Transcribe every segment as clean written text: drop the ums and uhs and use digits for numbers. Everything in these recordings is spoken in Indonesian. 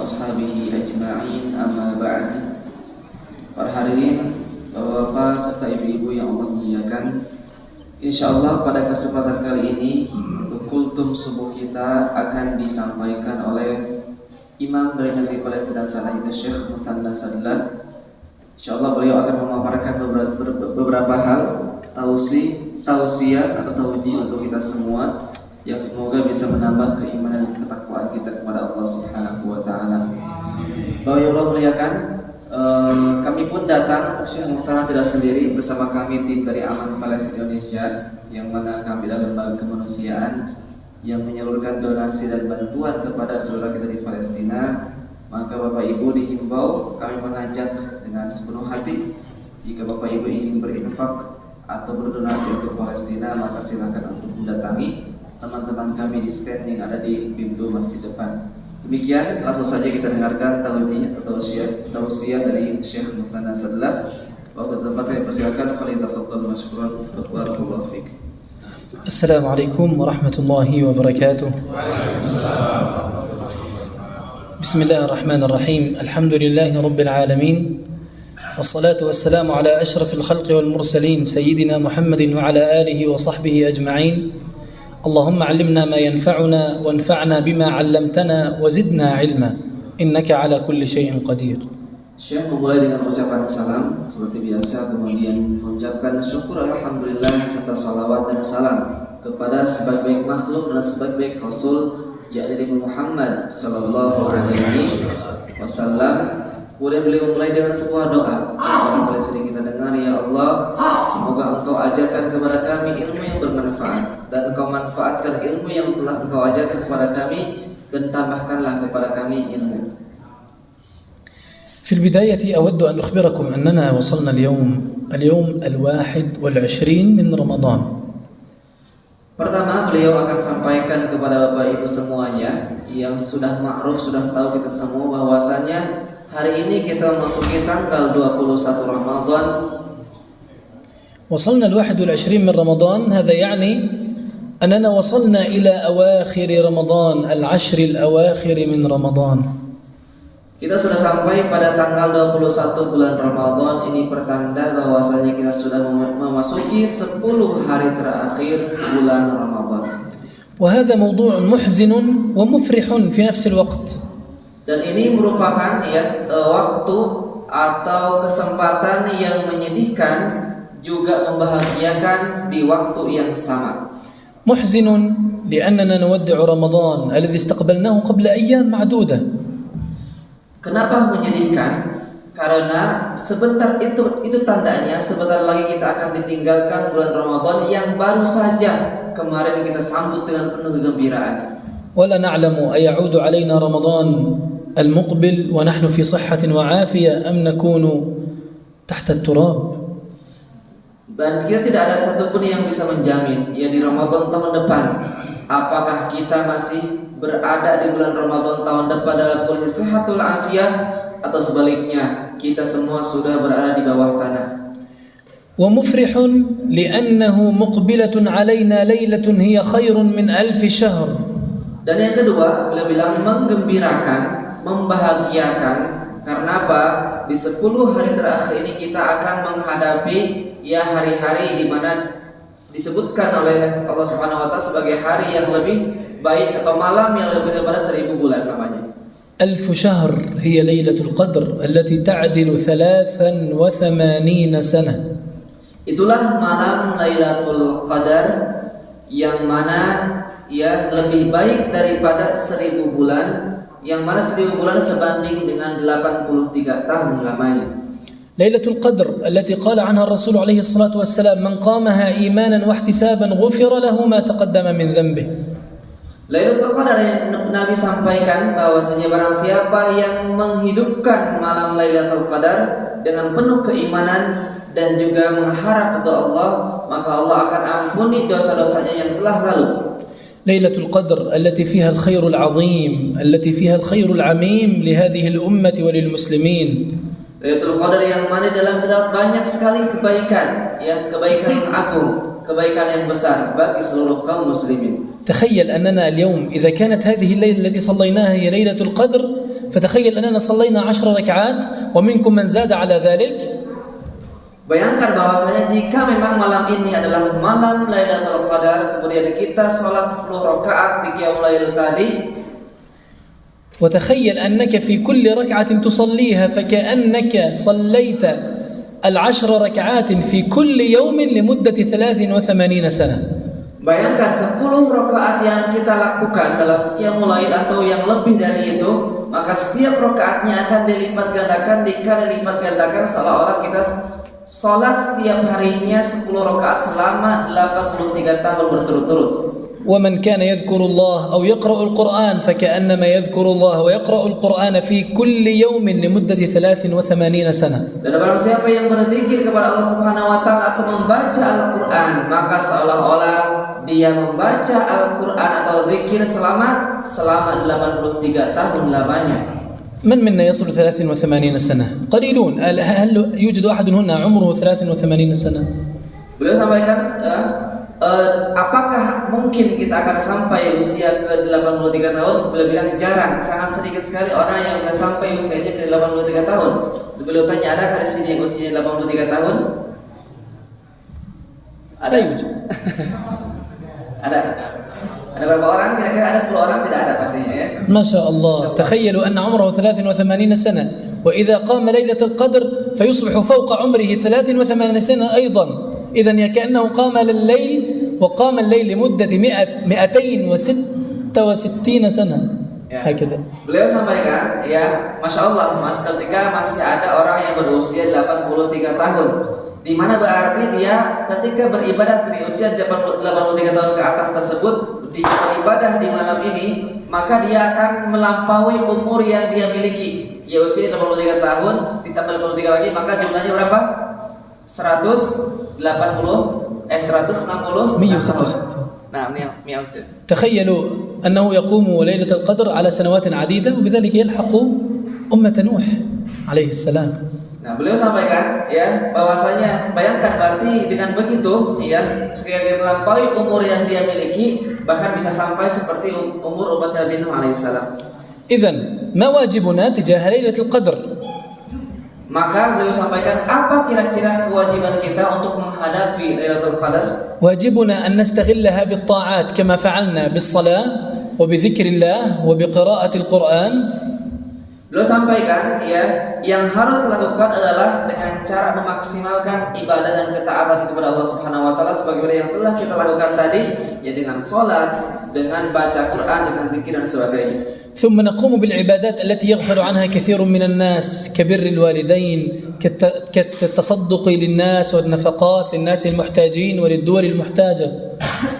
ashabihi ajma'in, amma ba'd. Para hadirin, bapak-bapak serta ibu-ibu yang Allah muliakan, insyaallah pada kesempatan kali ini kultum subuh kita akan disampaikan oleh Imam dari negeri Palestina sana, itu Syekh Muthanna Sadlah. Insyaallah beliau akan memaparkan beberapa hal tausiah atau taujih untuk kita semua yang semoga bisa menambah keimanan dan ketakwaan kita kepada Allah Subhanahu wa taala. Bapak yang Allah muliakan, kami pun datang, Syekh Muthanna tidak sendiri, bersama kami tim dari Aman Palestina Indonesia, yang mana kami adalah lembaga kemanusiaan yang menyalurkan donasi dan bantuan kepada saudara kita di Palestina. Maka Bapak Ibu dihimbau, kami mengajak dengan sepenuh hati, jika Bapak Ibu ingin berinfak atau berdonasi untuk Palestina, maka silakan untuk mendatangi teman-teman kami di stand yang ada di pintu masjid depan. Demikian, langsung saja kita dengarkan tausiah dari Syekh Muthanna Sadlah. Waktu tempat kami persilakan, falitafaddal mashkuran wa barakallahu fiik. Assalamualaikum warahmatullahi wabarakatuh. Bismillahirrahmanirrahim. Alhamdulillahi rabbil alamin. Wassalatu wassalamu ala ashrafil khalqi wal mursalin sayyidina Muhammadin wa ala alihi wa sahbihi ajma'in. Allahumma 'allimna ma yanfa'una wanfa'na bima 'allamtana wa zidna 'ilma innaka 'ala kulli syai'in qadir. Syekh memulai dengan ucapan salam seperti biasa, kemudian mengucapkan syukur alhamdulillah serta salawat dan salam kepada sebaik-baik makhluk dan sebaik-baik rasul, yakni Nabi Muhammad sallallahu alaihi wasallam. Kemudian beliau memulai dengan sebuah doa. Barangkali sering kita dengar, ya Allah, semoga Engkau ajarkan kepada kami ilmu yang bermanfaat, dan Engkau manfaatkan ilmu yang telah Engkau ajarkan kepada kami, dan tambahkanlah kepada kami ilmu. في البداية أود أن أخبركم أننا وصلنا اليوم 21 من رمضان. Pertama, beliau akan sampaikan kepada Bapak Ibu semuanya yang sudah ma'ruf, sudah tahu kita semua bahwasanya hari ini kita memasuki tanggal 21 Ramadan. وصلنا 21 من رمضان، هذا يعني أننا وصلنا إلى أواخر رمضان، العشر الأواخر من رمضان. Kita sudah sampai pada tanggal 21 bulan Ramadan. Ini pertanda bahwasanya kita sudah memasuki 10 hari terakhir bulan Ramadan. وهذا موضوع محزن ومفرح في نفس الوقت. Dan ini merupakan waktu atau kesempatan yang menyedihkan juga membahagiakan di waktu yang sama. محزن لأننا نودع رمضان الذي استقبلناه قبل أيام معدودة. Kenapa menyedihkan? Karena sebentar itu tandanya sebentar lagi kita akan ditinggalkan bulan Ramadan yang baru saja kemarin kita sambut dengan penuh kegembiraan. ولا نعلم أيعود علينا رمضان المقبل ونحن في صحة وعافية أم نكون تحت التراب. Dan kita tidak ada satupun yang bisa menjamin ya di Ramadan tahun depan apakah kita masih berada di bulan Ramadan tahun depan dalam kondisi sehatul afiat, atau sebaliknya kita semua sudah berada di bawah tanah. ومفرح لأنه مقبلة علينا ليلة هي خير من 1000 شهر. Dan yang kedua, beliau bilang menggembirakan, membahagiakan. Karena apa? Di 10 hari terakhir ini kita akan menghadapi hari-hari di mana disebutkan oleh Allah Subhanahu wa taala sebagai hari yang lebih baik atau malam yang lebih daripada 1000 bulan namanya. 1000 شهر هي ليلة القدر التي تعدل 83 سنة. Itulah malam Lailatul Qadar yang mana lebih baik daripada 1000 bulan, yang mana 1000 bulan sebanding dengan 83 tahun lamanya. ليلة القدر التي قال عنها الرسول عليه الصلاة والسلام من قامها إيمانا واحتسابا غفر له ما تقدم من ذنبه. Lailatul Qadar yang Nabi sampaikan bahwasanya barang siapa yang menghidupkan malam Lailatul Qadar dengan penuh keimanan dan juga mengharap kepada Allah, maka Allah akan ampuni dosa-dosanya yang telah lalu. ليلة القدر التي فيها الخير العظيم التي فيها الخير العميم لهذه الأمة وللمسلمين. Lailatul Qadar yang mana dalam terdapat banyak sekali kebaikan, kebaikan yang agung, kebaikan yang besar bagi seluruh kaum muslimin. تخيل أننا اليوم إذا كانت هذه الليلة التي صليناها هي ليلة القدر فتخيل أننا صلينا 10 ركعات ومنكم من زاد على ذلك. Bayangkan bahwasanya jika memang malam ini adalah malam Lailatul Qadar, kemudian kita sholat 10 rakaat di Qiyamul Lail tadi, وتخيل أنك في كل ركعة تصليها فكأنك صليت 10 ركعات في كل يوم لمدة 83 سنة. bayangkan 10 rakaat yang kita lakukan dalam Qiyamul Lail atau yang lebih dari itu, maka setiap rakaatnya akan dilipat gandakan seolah-olah kita sholat setiap harinya 10 rakaat selama 83 tahun berturut-turut. ومن كان يذكر الله أو يقرأ القرآن فكأنما يذكر الله ويقرأ القرآن في كل يوم لمدة 83 سنة. Dan barang siapa yang berzikir kepada Allah Subhanahu wa taala atau membaca Al-Qur'an, maka seolah-olah dia membaca Al-Qur'an atau zikir selama 83 tahun lamanya. من منا يصل 83 سنة؟ قليلون. هل يوجد أحد هنا عمره 83 سنة؟ Beliau sampaikan, apakah mungkin kita akan sampai usia ke 83 tahun? Beliau bilang jarang, sangat sedikit sekali orang yang akan sampai usianya ke 83 tahun. Beliau tanya, adakah di sini yang usianya 83 tahun? Ada. Ada berapa orang? Kira-kira ada 10 orang, tidak ada pastinya ya. ما شاء الله. تخيلوا أن عمره 83 سنة وإذا قام ليلة القدر فيصبح فوق عمره 83 سنة أيضا. إذن كأنه قام لليل وقام الليل لمدة 266 سنة. هكذا. Beliau sampaikan, ya, Masya Allah, Mas, ketika masih ada orang yang berusia 83 tahun, di mana berarti dia ketika beribadah di usia 83 tahun ke atas tersebut, dia beribadah di malam ini, maka dia akan melampaui umur yang dia miliki. Ya, usia 83 tahun ditambah 83 lagi, maka jumlahnya berapa? 160. نعم تخيلوا أنه يقوم ليلة القدر على سنوات عديدة وبذلك يلحق أمة نوح عليه السلام. Nah, beliau sampaikan ya bahwasanya bayangkan berarti dengan begitu ya sekali melampaui umur yang dia miliki bahkan bisa sampai seperti umur umat Nabi Nuh alaihi salam. إذن ما واجبنا تجاه ليلة القدر؟ Maka beliau sampaikan apa kira-kira kewajiban kita untuk menghadapi Lailatul Qadar? واجبنا أن نستغلها بالطاعات كما فعلنا بالصلاة وبذكر الله وبقراءة القرآن. Beliau sampaikan ya yang harus dilakukan adalah dengan cara memaksimalkan ibadah dan ketaatan kepada Allah Subhanahu wa taala sebagaimana yang telah kita lakukan tadi ya dengan salat, dengan baca Quran, dengan zikir dan sebagainya. ثم نقوم بالعبادات التي يغفل عنها كثير من الناس كبر الوالدين كالتصدق للناس والنفقات للناس المحتاجين وللدول المحتاجة.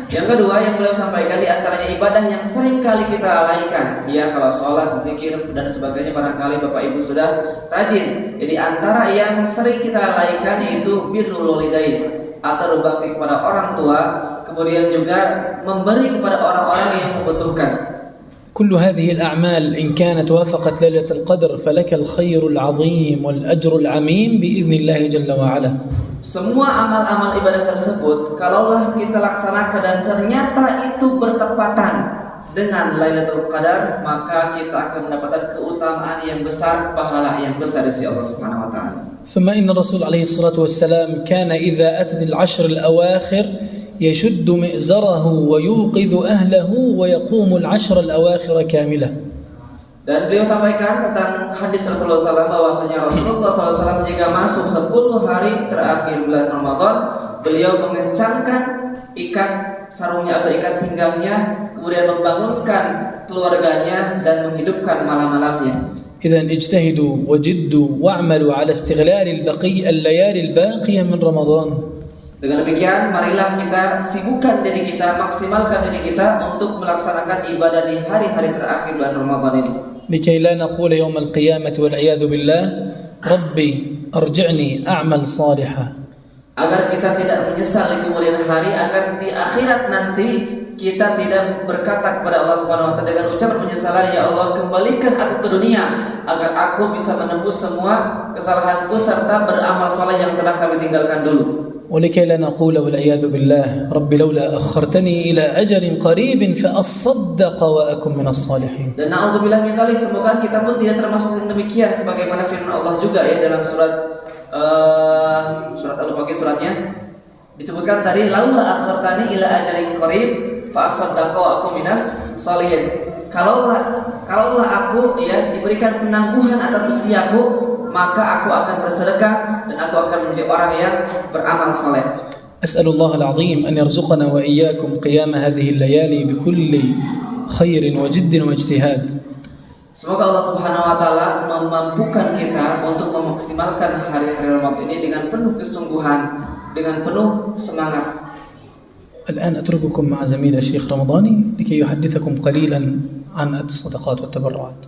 Yang kedua yang beliau sampaikan di antaranya ibadah yang sering kali kita lalaikan. Ya, kalau sholat, zikir dan sebagainya barangkali Bapak Ibu sudah rajin. Jadi antara yang sering kita lalaikan yaitu birrul walidain atau berbakti kepada orang tua, kemudian juga memberi kepada orang-orang yang membutuhkan. كل هذه الأعمال إن كانت وافقت ليلة القدر فلك الخير العظيم والأجر العميم بإذن الله جل وعلا. Semua amal-amal ibadah tersebut kalaulah kita laksanakan dan ternyata itu bertepatan dengan Lailatul Qadar, maka kita akan mendapatkan keutamaan yang besar, pahala yang besar di sisi Allah Subhanahu wa taala. ثم إن الرسول عليه الصلاة والسلام كان إذا أتت العشر الأواخر يشد مئزره ويوقظ أهله ويقوم العشر الأواخر كاملة. Dan beliau sampaikan tentang hadis Rasulullah SAW bahwasanya Rasulullah SAW jika masuk 10 hari terakhir bulan Ramadan, beliau mengencangkan ikat sarungnya atau ikat pinggangnya, kemudian membangunkan keluarganya dan menghidupkan malam-malamnya. إذن اجتهدوا وجدوا واعملوا على استغلال الليالي الباقية من رمضان. Dengan demikian, marilah kita sibukkan diri kita, maksimalkan diri kita untuk melaksanakan ibadah di hari-hari terakhir bulan Ramadan ini. لكي لا نقول يوم القيامة والعياذ بالله ربي أرجعني أعمل صالحا. Agar kita tidak menyesal di kemudian hari, agar di akhirat nanti kita tidak berkata kepada Allah Subhanahu wa taala dengan ucapan penyesalan, ya Allah, kembalikan aku ke dunia agar aku bisa menembus semua kesalahanku serta beramal saleh yang telah kami tinggalkan dulu. ولكي لا نقول والعياذ بالله رب لولا أخرتني إلى أجل قريب فأصدق وأكن من الصالحين. Dan na'udzubillah min dzalik, semoga kita pun tidak termasuk yang demikian sebagaimana firman Allah juga ya dalam surat Al-Baqarah suratnya disebutkan tadi laula akhartani ila ajalin qarib fa asaddaqa wa akum minas sholihin. Kalaulah aku ya diberikan penangguhan atas usiaku, maka aku akan bersedekah dan aku akan menjadi orang yang beramal saleh. أسأل الله العظيم أن يرزقنا وإياكم قيام هذه الليالي بكل خير وجد واجتهاد. Semoga Allah Subhanahu wa taala memampukan kita untuk memaksimalkan hari-hari Ramadan ini dengan penuh kesungguhan, dengan penuh semangat. الآن أترككم مع زميل الشيخ رمضاني لكي يحدثكم قليلا عن الصدقات والتبرعات.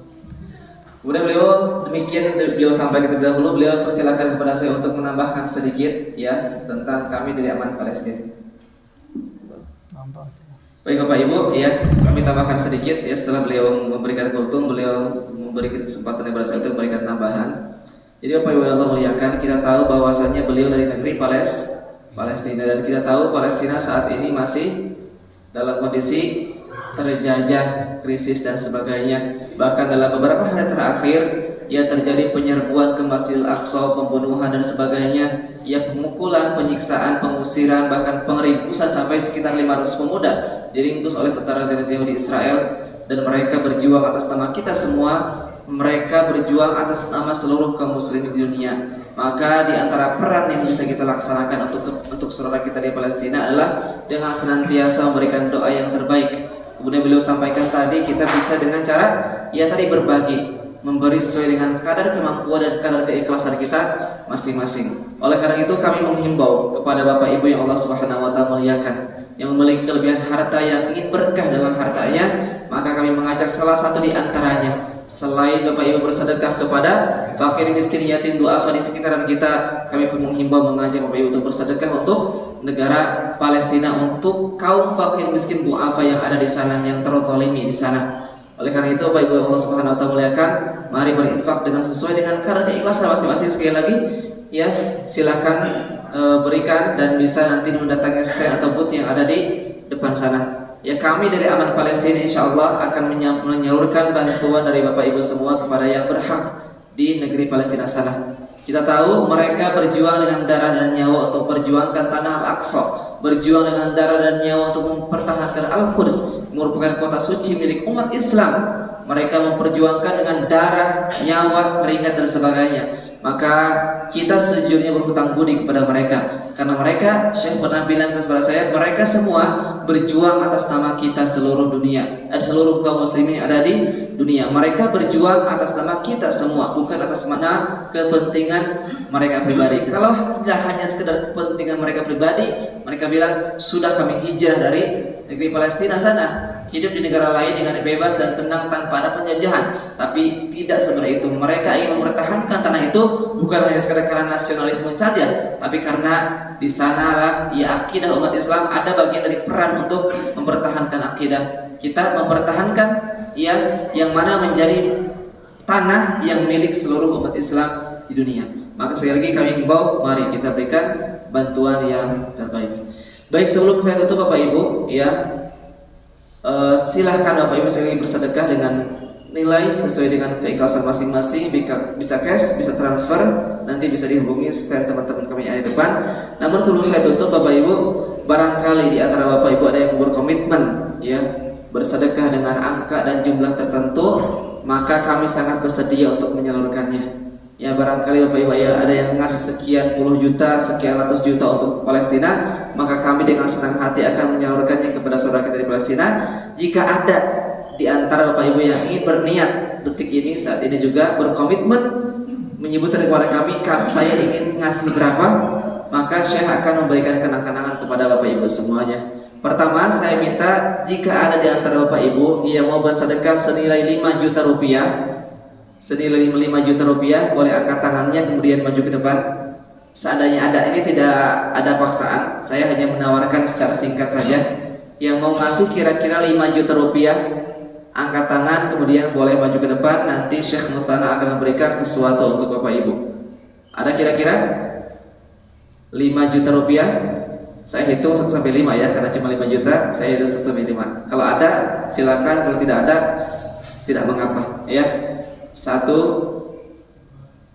Kemudian beliau sampaikan terlebih dahulu, beliau persilakan kepada saya untuk menambahkan sedikit ya tentang kami dari Aman Palestina. Baik Bapak Ibu, ya kami tambahkan sedikit ya setelah beliau memberikan kultum, beliau memberikan kesempatan kepada saya untuk memberikan tambahan. Jadi Bapak Ibu Allah muliakan, kita tahu bahwasanya beliau dari negeri Palestina dan kita tahu Palestina saat ini masih dalam kondisi terjajah, krisis dan sebagainya. Bahkan dalam beberapa hari terakhir ya terjadi penyerbuan ke Masjidil Aqsa, pembunuhan dan sebagainya, ya pemukulan, penyiksaan, pengusiran, bahkan pengringkusan sampai sekitar 500 pemuda diringkus oleh tentara Zionis Yahudi Israel, dan mereka berjuang atas nama kita semua, mereka berjuang atas nama seluruh kaum muslimin di dunia. Maka di antara peran yang bisa kita laksanakan untuk saudara kita di Palestina adalah dengan senantiasa memberikan doa yang terbaik. Kemudian beliau sampaikan tadi kita bisa dengan cara ya tadi berbagi, memberi sesuai dengan kadar kemampuan dan kadar keikhlasan kita masing-masing. Oleh karena itu kami menghimbau kepada Bapak Ibu yang Allah Subhanahu wa taala muliakan, yang memiliki kelebihan harta, yang ingin berkah dalam hartanya, maka kami mengajak salah satu di antaranya, selain Bapak Ibu bersedekah kepada fakir, miskin, yatim, duafa di sekitaran kita, kami pun menghimbau mengajak Bapak Ibu untuk bersedekah untuk negara Palestina, untuk kaum fakir, miskin, duafa yang ada di sana, yang terzalimi di sana. Oleh karena itu Bapak Ibu Allah Subhanahu wa taala muliakan, mari berinfak dengan sesuai dengan kadar keikhlasan masing-masing. Sekali lagi ya, silakan berikan dan bisa nanti mendatangi stand atau booth yang ada di depan sana. Ya kami dari Aman Palestina insya Allah akan menyalurkan bantuan dari Bapak Ibu semua kepada yang berhak di negeri Palestina sana. Kita tahu mereka berjuang dengan darah dan nyawa untuk perjuangkan tanah Al-Aqsa, berjuang dengan darah dan nyawa untuk mempertahankan Al-Quds, merupakan kota suci milik umat Islam. Mereka memperjuangkan dengan darah, nyawa, keringat dan sebagainya. Maka kita sejujurnya berhutang budi kepada mereka, karena mereka, Syekh pernah bilang kepada saya, mereka semua berjuang atas nama kita seluruh dunia, seluruh kaum muslimin yang ada di dunia. Mereka berjuang atas nama kita semua, bukan atas mana kepentingan mereka pribadi. Kalau tidak hanya sekedar kepentingan mereka pribadi, mereka bilang sudah kami hijrah dari negeri Palestina sana, hidup di negara lain dengan bebas dan tenang tanpa ada penjajahan. Tapi tidak seperti itu. Mereka ingin mempertahankan tanah itu bukan hanya sekadar karena nasionalisme saja, tapi karena di sanalah ya akidah umat Islam, ada bagian dari peran untuk mempertahankan akidah. Kita mempertahankan ya yang mana menjadi tanah yang milik seluruh umat Islam di dunia. Maka sekali lagi kami himbau, mari kita berikan bantuan yang terbaik. Baik, sebelum saya tutup Bapak Ibu ya, silahkan Bapak Ibu sekali bersedekah dengan nilai sesuai dengan keikhlasan masing-masing, bisa cash, bisa transfer, nanti bisa dihubungi stand teman-teman kami yang ada di depan. Namun sebelum saya tutup Bapak Ibu, barangkali di antara Bapak Ibu ada yang berkomitmen ya bersedekah dengan angka dan jumlah tertentu, maka kami sangat bersedia untuk menyalurkannya. Ya barangkali Bapak Ibu ya ada yang ngasih sekian puluh juta, sekian ratus juta untuk Palestina, maka kami dengan senang hati akan menyalurkannya kepada saudara kita di Palestina. Jika ada di antara Bapak Ibu yang ingin berniat detik ini saat ini juga berkomitmen menyebutkan kepada kami, saya ingin ngasih berapa, maka saya akan memberikan kenang-kenangan kepada Bapak Ibu semuanya. Pertama, saya minta jika ada di antara Bapak Ibu yang mau bersedekah senilai 5 juta rupiah, senilai 5 juta rupiah, boleh angkat tangannya kemudian maju ke depan. Seandainya ada, ini tidak ada paksaan, saya hanya menawarkan secara singkat saja. Yang mau ngasih kira-kira 5 juta rupiah, angkat tangan kemudian boleh maju ke depan. Nanti Syekh Muthana akan memberikan sesuatu untuk Bapak Ibu. Ada kira-kira? 5 juta rupiah. Saya hitung 1 sampai 5 ya, karena cuma 5 juta, saya hitung 1 sampai 5. Kalau ada silakan, kalau tidak ada tidak mengapa ya. 1,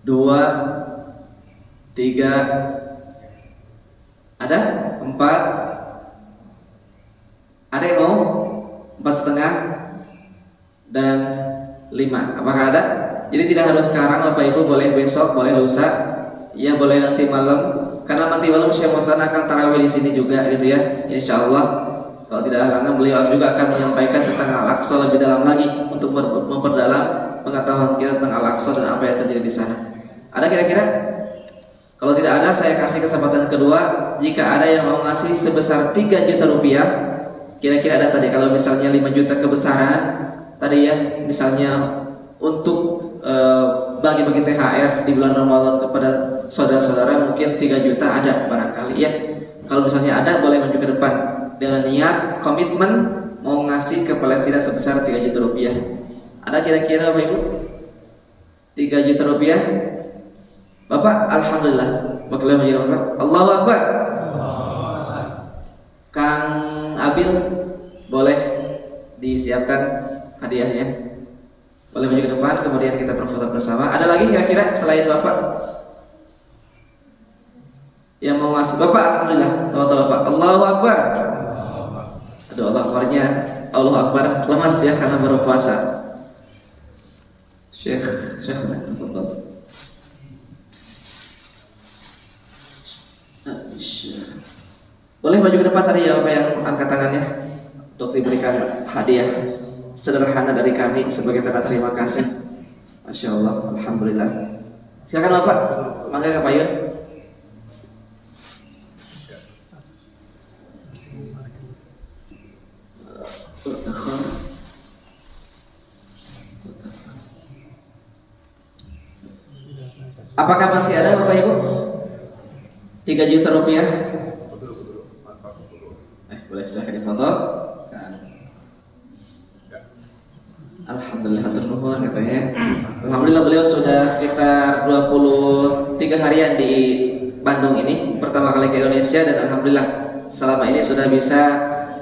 2, 3, ada 4, ada yang mau 4,5 dan 5. Apakah ada? Jadi tidak harus sekarang Bapak Ibu, boleh besok, boleh lusa, ya boleh nanti malam. Karena nanti malam Syekh Muhtar akan tarawih di sini juga gitu ya. Insya Allah kalau tidak halangan beliau juga akan menyampaikan tentang Al-Aqsa lebih dalam lagi untuk memperdalam pengetahuan kita tentang Al-Aqsa dan apa yang terjadi di sana. Ada kira-kira? Kalau tidak ada, saya kasih kesempatan kedua. Jika ada yang mau ngasih sebesar 3 juta rupiah, kira-kira ada tadi. Kalau misalnya 5 juta kebesaran tadi ya, misalnya untuk bagi-bagi THR di bulan Ramadan kepada saudara-saudara, mungkin 3 juta ada barangkali ya. Kalau misalnya ada, boleh maju ke depan dengan niat komitmen mau ngasih ke Palestina sebesar 3 juta rupiah. Ada kira-kira Bapak Ibu? 3 juta rupiah. Bapak, alhamdulillah. Bakal maju Bapak. Allahu Akbar. Kang Abil, boleh disiapkan hadiahnya. Boleh maju ke depan, kemudian kita berfoto bersama. Ada lagi kira-kira selain Bapak yang mau ngasih? Bapak, alhamdulillah. Tawa-tawa Bapak. Allahu Akbar. Aduh, Allah Akbarnya, Allahu Akbar lemas ya karena baru puasa. Syekh, foto. Boleh maju ke depan tadi ya Bapak yang angkat tangannya untuk diberikan hadiah sederhana dari kami sebagai tanda terima kasih. Masya Allah, alhamdulillah. Silakan Bapak, mangga ke payun. Apakah masih ada Bapak Ibu? 3 juta rupiah. Boleh silahkan difoto. Alhamdulillah, hatur nuhun katanya. Alhamdulillah beliau sudah sekitar 23 harian di Bandung ini, pertama kali ke Indonesia, dan alhamdulillah selama ini sudah bisa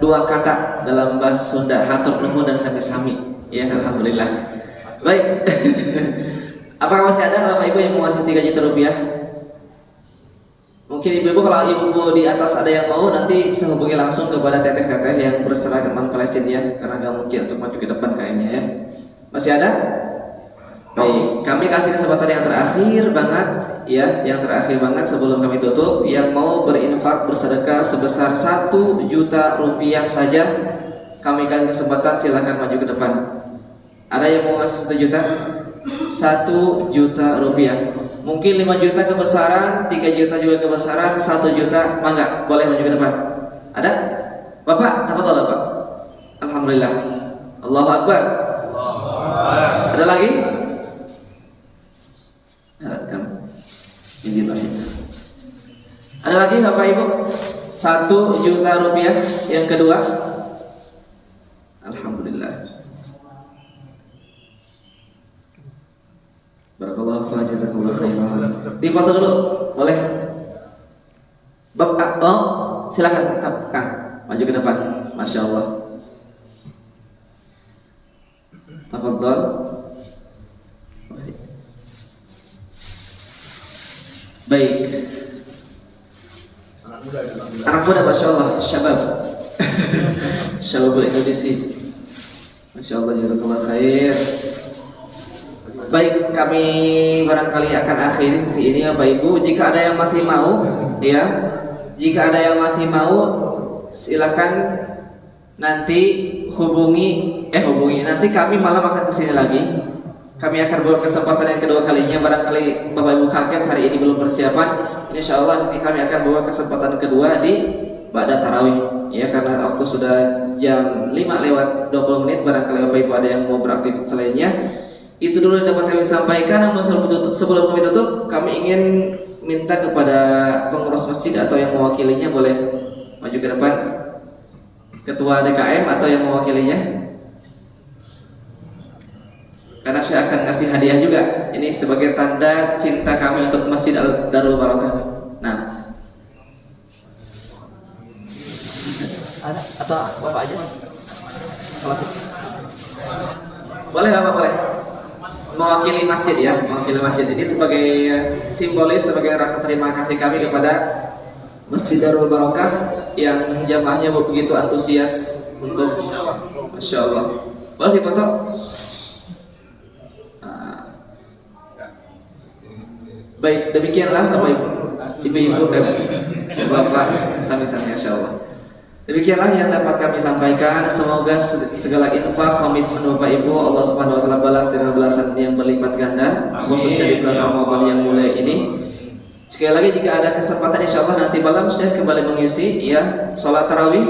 2 kata dalam bahasa Sunda, hatur nuhun dan sami-sami. Ya, alhamdulillah. Baik. Apakah masih ada Bapak Ibu yang mau ngasih 3 juta rupiah? Mungkin ibu-ibu, kalau ibu di atas ada yang mau, nanti bisa hubungi langsung kepada teteh-teteh yang berseragam Palestina ya, karena nggak mungkin untuk maju ke depan kayaknya ya. Masih ada? Baik, kami kasih kesempatan yang terakhir banget ya, yang terakhir banget sebelum kami tutup. Yang mau berinfak bersedekah sebesar 1 juta rupiah saja, kami kasih kesempatan, silakan maju ke depan. Ada yang mau ngasih 1 juta? 1 juta rupiah. Mungkin 5 juta kebesaran, 3 juta juga kebesaran, 1 juta, mangga, boleh maju ke depan. Ada? Bapak, dapat Allah Pak? Alhamdulillah. Allahu Akbar. Ada lagi? Ada lagi Bapak Ibu? 1 juta rupiah yang kedua. Alhamdulillah. Barakallahu fa jazakallahu khairan. Difoto dulu, boleh? Bapak, oh, silakan Kang, maju ke depan. Masya Allah. Tafadhol. Baik. Anak muda, Masya Allah, syabab. Syababul Indonesia. Masya Allah, jazakallahu khair. Baik, kami barangkali akan akhiri sesi ini Bapak Ibu. Jika ada yang masih mau, ya, jika ada yang masih mau, silakan nanti hubungi. Nanti kami malam akan kesini lagi. Kami akan buat kesempatan yang kedua kalinya. Barangkali Bapak Ibu kaget hari ini belum persiapan. Insya Allah nanti kami akan bawa kesempatan kedua di Ba'da Tarawih. Ya, karena waktu sudah jam 5:20. Barangkali Bapak Ibu ada yang mau beraktivitas lainnya. Itu dulu yang dapat kami sampaikan. Namun sebelum kami tutup, kami ingin minta kepada pengurus masjid atau yang mewakilinya boleh maju ke depan. Ketua DKM atau yang mewakilinya. Karena saya akan ngasih hadiah juga. Ini sebagai tanda cinta kami untuk Masjid Darul Barakah. Nah, Ada atau Bapak aja? Boleh Bapak, boleh. Mewakili masjid ya, mewakili masjid. Ini sebagai simbolis, sebagai rasa terima kasih kami kepada Masjid Darul Barokah yang jamaahnya begitu antusias untuk, Masya Allah. Boleh dipoto? Baik, demikianlah Bapak Ibu, Bapak, sami-sami, Masya Allah. Demikianlah yang dapat kami sampaikan. Semoga segala infak, komitmen Bapak Ibu Allah Subhanahu wa taala balas dengan balasan yang berlipat ganda, khususnya di bulan Ramadan yang mulia ini. Sekali lagi jika ada kesempatan insya Allah nanti malam sudah kembali mengisi ya sholat tarawih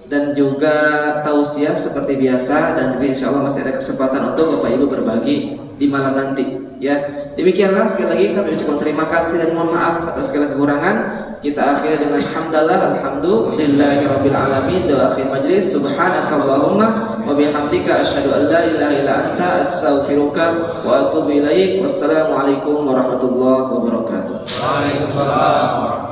dan juga tausiah seperti biasa, dan juga insya Allah masih ada kesempatan untuk Bapak Ibu berbagi di malam nanti ya. Demikianlah sekali lagi kami ucapkan terima kasih dan mohon maaf atas segala kekurangan. Kita akhiri dengan hamdalah alhamdulillahirabbil alamin. Doa akhir majlis, subhanakallahumma wa bihamdika asyhadu an la ilaha illa anta astaghfiruka wa atubu ilaik. Wassalamualaikum warahmatullahi wabarakatuh. Waalaikumsalam.